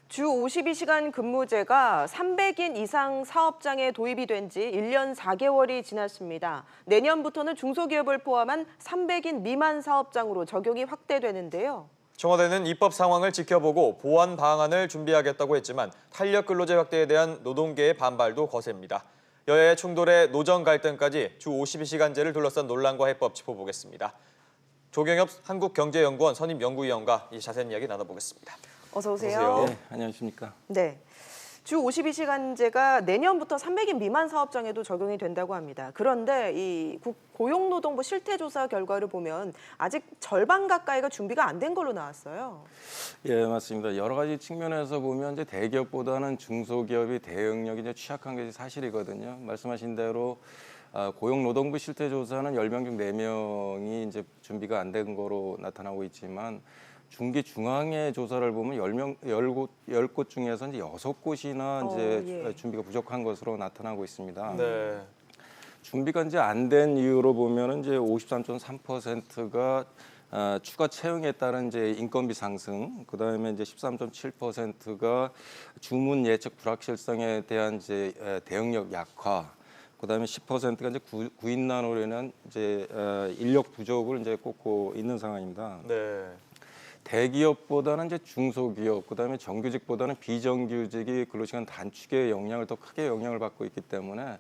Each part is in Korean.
주 52시간 근무제가 300인 이상 사업장에 도입이 된 지 1년 4개월이 지났습니다. 내년부터는 중소기업을 포함한 300인 미만 사업장으로 적용이 확대되는데요. 청와대는 입법 상황을 지켜보고 보완 방안을 준비하겠다고 했지만 탄력 근로제 확대에 대한 노동계의 반발도 거셉니다. 여야의 충돌에 노정 갈등까지 주 52시간제를 둘러싼 논란과 해법 짚어보겠습니다. 조경엽 한국경제연구원 선임연구위원과 이 자세한 이야기 나눠보겠습니다. 어서 오세요. 어서 오세요. 네, 안녕하십니까. 네. 주 52시간제가 내년부터 300인 미만 사업장에도 적용이 된다고 합니다. 그런데 이 고용노동부 실태조사 결과를 보면 아직 절반 가까이가 준비가 안 된 걸로 나왔어요. 예, 맞습니다. 여러 가지 측면에서 보면 이제 대기업보다는 중소기업이 대응력이 이제 취약한 게 사실이거든요. 말씀하신 대로 고용노동부 실태조사는 10명 중 4명이 이제 준비가 안 된 거로 나타나고 있지만 중기 중앙의 조사를 보면 10곳 중에서 이제 6곳이나 이제 준비가 부족한 것으로 나타나고 있습니다. 네. 준비가 이제 안 된 이유로 보면은 이제 53.3%가 추가 채용에 따른 이제 인건비 상승, 그다음에 이제 13.7%가 주문 예측 불확실성에 대한 이제 대응력 약화, 그다음에 10%가 이제 구인난으로 인한 이제 인력 부족을 이제 꼽고 있는 상황입니다. 네. 대기업보다는 이제 중소기업, 그다음에 정규직보다는 비정규직이 근로시간 단축에 더 크게 영향을 받고 있기 때문에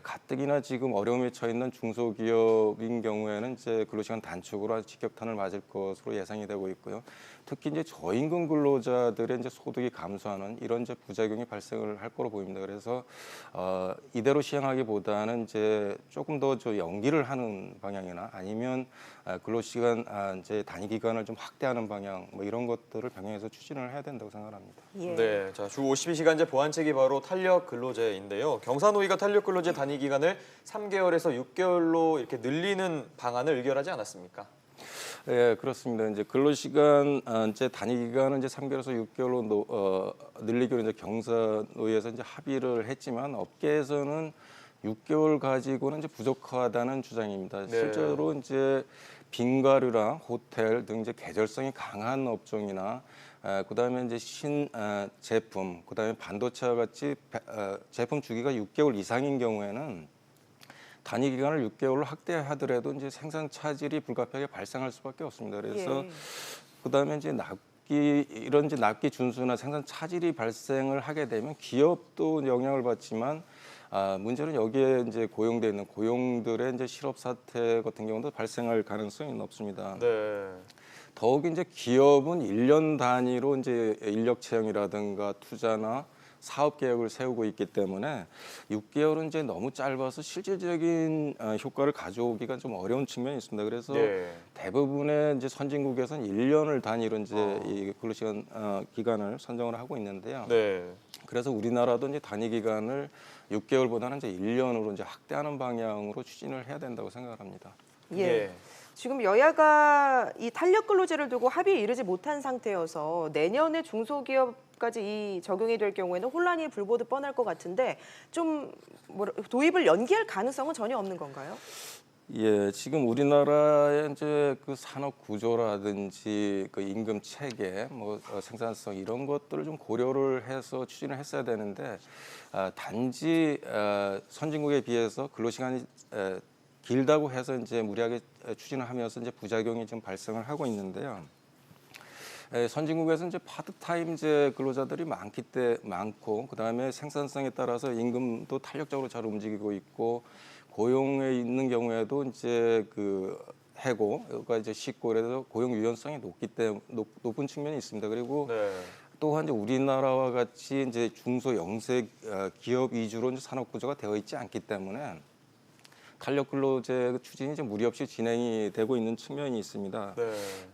가뜩이나 지금 어려움에 처해 있는 중소기업인 경우에는 이제 근로시간 단축으로 직격탄을 맞을 것으로 예상이 되고 있고요. 특히 이제 저임금 근로자들의 이제 소득이 감소하는 이런 이제 부작용이 발생을 할 거로 보입니다. 그래서 이대로 시행하기보다는 이제 조금 더 연기를 하는 방향이나 아니면 근로시간 이제 단위 기간을 좀 확대하는 방향 뭐 이런 것들을 병행해서 추진을 해야 된다고 생각합니다. 예. 네, 자, 주 52시간제 보완책이 바로 탄력 근로제인데요. 경사노위가 탄력 근로제 단위 기간을 3개월에서 6개월로 이렇게 늘리는 방안을 의결하지 않았습니까? 예, 그렇습니다. 이제 근로시간 이제 단위 기간은 이제 3개월에서 6개월로 늘리기로 이제 경사노위에서 이제 합의를 했지만 업계에서는 6개월 가지고는 이제 부족하다는 주장입니다. 네. 실제로 이제 빈과류랑 호텔 등 이제 계절성이 강한 업종이나 그다음에 이제 제품, 그다음에 반도체와 같이 제품 주기가 6개월 이상인 경우에는 단위 기간을 6개월로 확대하더라도 이제 생산 차질이 불가피하게 발생할 수밖에 없습니다. 그래서 그다음에 이제 이런 이제 납기 준수나 생산 차질이 발생을 하게 되면 기업도 영향을 받지만 문제는 여기에 이제 고용돼 있는 고용들의 이제 실업 사태 같은 경우도 발생할 가능성이 높습니다. 네. 더욱 이제 기업은 1년 단위로 이제 인력 채용이라든가 투자나 사업 계획을 세우고 있기 때문에 6개월은 이제 너무 짧아서 실질적인 효과를 가져오기가 좀 어려운 측면이 있습니다. 그래서 대부분의 이제 선진국에서는 1년을 단위로 이제 이 근로시간 기간을 선정을 하고 있는데요. 네. 그래서 우리나라도 이제 단위 기간을 6개월보다는 이제 1년으로 이제 확대하는 방향으로 추진을 해야 된다고 생각을 합니다. 예. 지금 여야가 이 탄력 근로제를 두고 합의에 이르지 못한 상태여서 내년에 중소기업까지 이 적용이 될 경우에는 혼란이 불보듯 뻔할 것 같은데 좀 도입을 연기할 가능성은 전혀 없는 건가요? 예, 지금 우리나라의 이제 그 산업 구조라든지 그 임금 체계, 뭐 생산성 이런 것들을 좀 고려를 해서 추진을 했어야 되는데 단지 선진국에 비해서 근로시간이 길다고 해서 이제 무리하게 추진을 하면서 이제 부작용이 좀 발생을 하고 있는데요. 선진국에서 이제 파트타임 제 근로자들이 많고 그다음에 생산성에 따라서 임금도 탄력적으로 잘 움직이고 있고 고용에 있는 경우에도 이제 그 해고가 이제 쉽고 그래서 고용 유연성이 높은 측면이 있습니다. 그리고 또한 이제 우리나라와 같이 이제 중소 영세 기업 위주로 이제 산업 구조가 되어 있지 않기 때문에 탄력 근로제 추진이 이제 무리 없이 진행이 되고 있는 측면이 있습니다.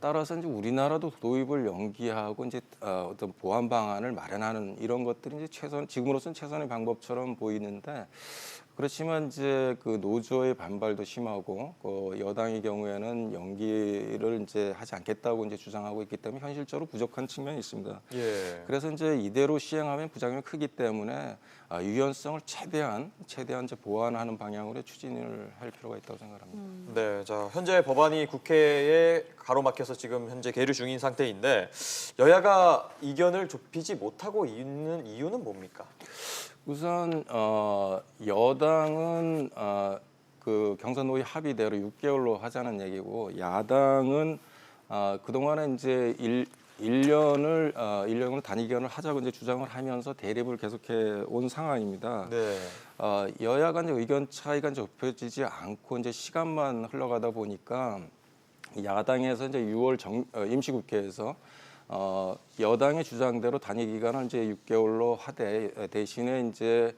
따라서 이제 우리나라도 도입을 연기하고 이제 어떤 보완 방안을 마련하는 이런 것들이 이제 지금으로서는 최선의 방법처럼 보이는데 그렇지만 이제 그 노조의 반발도 심하고 여당의 경우에는 연기를 이제 하지 않겠다고 이제 주장하고 있기 때문에 현실적으로 부족한 측면이 있습니다. 예. 그래서 이제 이대로 시행하면 부작용이 크기 때문에 유연성을 최대한 이제 보완하는 방향으로 추진을 할 필요가 있다고 생각합니다. 네, 자 현재 법안이 국회에 가로막혀서 지금 현재 계류 중인 상태인데 여야가 이견을 좁히지 못하고 있는 이유는 뭡니까? 우선 여당은 그 경선노위 합의대로 6개월로 하자는 얘기고 야당은 그동안에 이제 1년을 단위 기간을 하자고 이제 주장을 하면서 대립을 계속해 온 상황입니다. 네. 여야 간 의견 차이가 이제 좁혀지지 않고 이제 시간만 흘러가다 보니까 야당에서 이제 6월 임시국회에서 여당의 주장대로 단위 기간을 이제 6개월로 하되 대신에 이제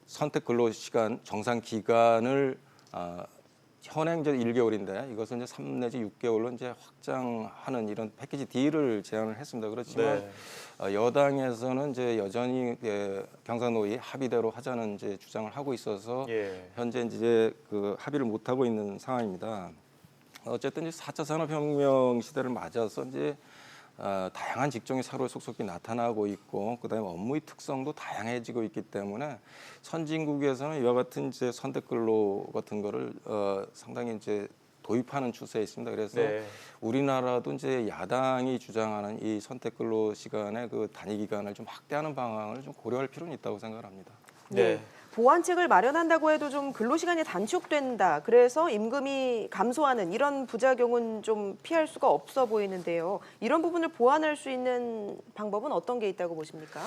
선택 근로 시간 정상 기간을 현행 이제 1개월인데 이것을 이제 3 내지 6개월로 이제 확장하는 이런 패키지 딜을 제안을 했습니다. 그렇지만 여당에서는 이제 여전히 경선노위 합의대로 하자는 이제 주장을 하고 있어서 예. 현재 이제 그 합의를 못 하고 있는 상황입니다. 어쨌든 이제 4차 산업혁명 시대를 맞아서 이제 다양한 직종의 서로 속속이 나타나고 있고 그다음에 업무의 특성도 다양해지고 있기 때문에 선진국에서는 이와 같은 이제 선택근로 같은 거를 상당히 이제 도입하는 추세에 있습니다. 그래서 네. 우리나라도 이제 야당이 주장하는 이 선택근로 시간의 그 단위 기간을 좀 확대하는 방향을 좀 고려할 필요는 있다고 생각합니다. 네. 보완책을 마련한다고 해도 좀 근로시간이 단축된다. 그래서 임금이 감소하는 이런 부작용은 좀 피할 수가 없어 보이는데요. 이런 부분을 보완할 수 있는 방법은 어떤 게 있다고 보십니까?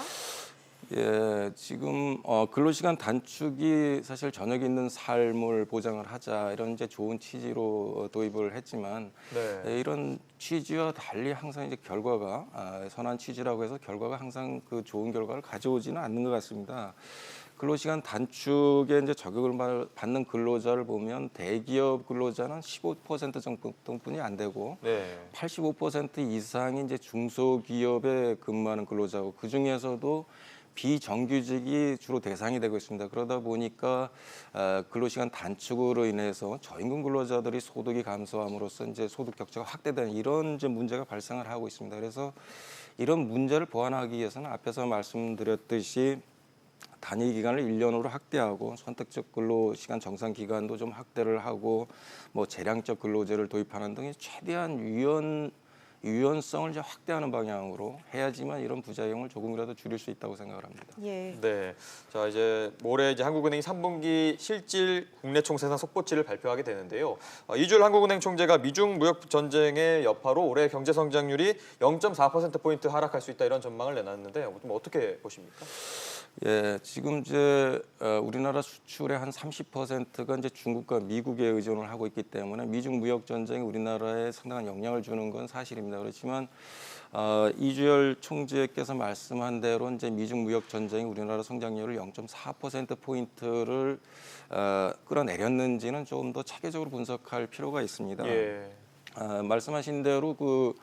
예, 지금 근로시간 단축이 사실 저녁 있는 삶을 보장을 하자 이런 이제 좋은 취지로 도입을 했지만 네. 이런 취지와 달리 항상 이제 결과가 선한 취지라고 해서 결과가 항상 그 좋은 결과를 가져오지는 않는 것 같습니다. 근로시간 단축에 이제 적용을 받는 근로자를 보면 대기업 근로자는 15% 정도뿐이 안 되고 네. 85% 이상이 이제 중소기업에 근무하는 근로자고 그 중에서도 비정규직이 주로 대상이 되고 있습니다. 그러다 보니까 근로시간 단축으로 인해서 저임금 근로자들이 소득이 감소함으로써 이제 소득 격차가 확대되는 이런 이제 문제가 발생을 하고 있습니다. 그래서 이런 문제를 보완하기 위해서는 앞에서 말씀드렸듯이 단위 기간을 1년으로 확대하고 선택적 근로 시간 정상 기간도 좀 확대를 하고 뭐 재량적 근로제를 도입하는 등의 최대한 유연성을 이제 확대하는 방향으로 해야지만 이런 부작용을 조금이라도 줄일 수 있다고 생각을 합니다. 예. 네. 자, 이제 모레 이제 한국은행이 3분기 실질 국내 총생산 속보치를 발표하게 되는데요. 이주열 한국은행 총재가 미중 무역 전쟁의 여파로 올해 경제 성장률이 0.4% 포인트 하락할 수 있다 이런 전망을 내놨는데 좀 어떻게 보십니까? 예, 지금 이제 우리나라 수출의 한 30%가 이제 중국과 미국에 의존을 하고 있기 때문에 미중 무역 전쟁이 우리나라에 상당한 영향을 주는 건 사실입니다. 그렇지만 이주열 총재께서 말씀한 대로 이제 미중 무역 전쟁이 우리나라 성장률을 0.4% 포인트를 끌어내렸는지는 조금 더 체계적으로 분석할 필요가 있습니다. 예. 말씀하신 대로 그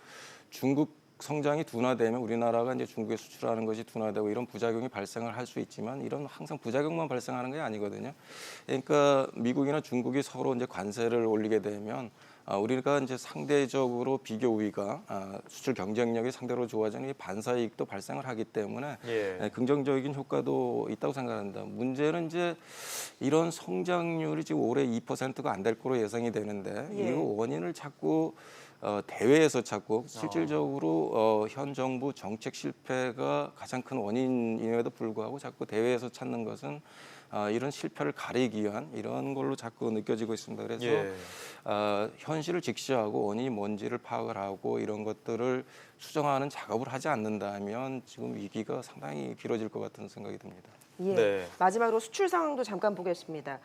중국 성장이 둔화되면 우리나라가 이제 중국에 수출하는 것이 둔화되고 이런 부작용이 발생을 할 수 있지만 이런 항상 부작용만 발생하는 게 아니거든요. 그러니까 미국이나 중국이 서로 이제 관세를 올리게 되면 우리가 이제 상대적으로 비교 우위가 수출 경쟁력이 상대로 좋아지는 반사이익도 발생을 하기 때문에 예. 긍정적인 효과도 있다고 생각합니다. 문제는 이제 이런 성장률이 지금 올해 2%가 안 될 거로 예상이 되는데 예. 이 원인을 자꾸 대외에서 찾고 실질적으로 현 정부 정책 실패가 가장 큰 원인임에도 불구하고 자꾸 대외에서 찾는 것은 이런 실패를 가리기 위한 이런 걸로 자꾸 느껴지고 있습니다. 그래서 예. 현실을 직시하고 원인이 뭔지를 파악을 하고 이런 것들을 수정하는 작업을 하지 않는다면 지금 위기가 상당히 길어질 것 같은 생각이 듭니다. 예. 네. 마지막으로 수출 상황도 잠깐 보겠습니다.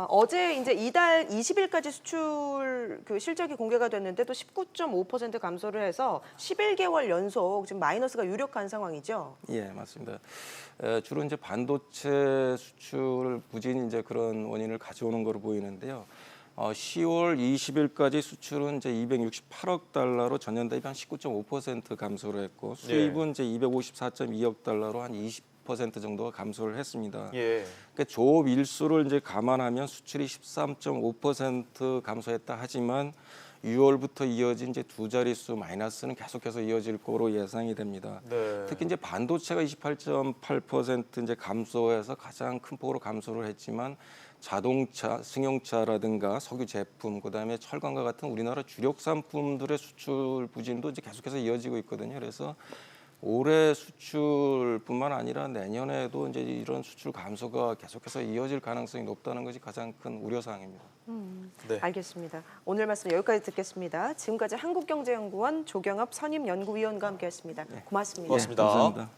어제 이제 이달 20일까지 수출 그 실적이 공개가 됐는데 또 19.5% 감소를 해서 11개월 연속 지금 마이너스가 유력한 상황이죠. 예, 맞습니다. 주로 이제 반도체 수출 부진 이제 그런 원인을 가져오는 것으로 보이는데요. 10월 20일까지 수출은 이제 268억 달러로 전년 대비 한 19.5% 감소를 했고 수입은 이제 254.2억 달러로 한 20% 5% 정도가 감소를 했습니다. 예. 그러니까 조업 일수를 이제 감안하면 수출이 13.5% 감소했다 하지만 6월부터 이어진 이제 두 자릿수 마이너스는 계속해서 이어질 거로 예상이 됩니다. 네. 특히 이제 반도체가 28.8% 이제 감소해서 가장 큰 폭으로 감소를 했지만 자동차, 승용차라든가 석유 제품, 그다음에 철강과 같은 우리나라 주력 상품들의 수출 부진도 이제 계속해서 이어지고 있거든요. 그래서 올해 수출뿐만 아니라 내년에도 이제 이런 수출 감소가 계속해서 이어질 가능성이 높다는 것이 가장 큰 우려 사항입니다. 네. 알겠습니다. 오늘 말씀 여기까지 듣겠습니다. 지금까지 한국경제연구원 조경업 선임연구위원과 함께했습니다. 고맙습니다. 고맙습니다. 감사합니다.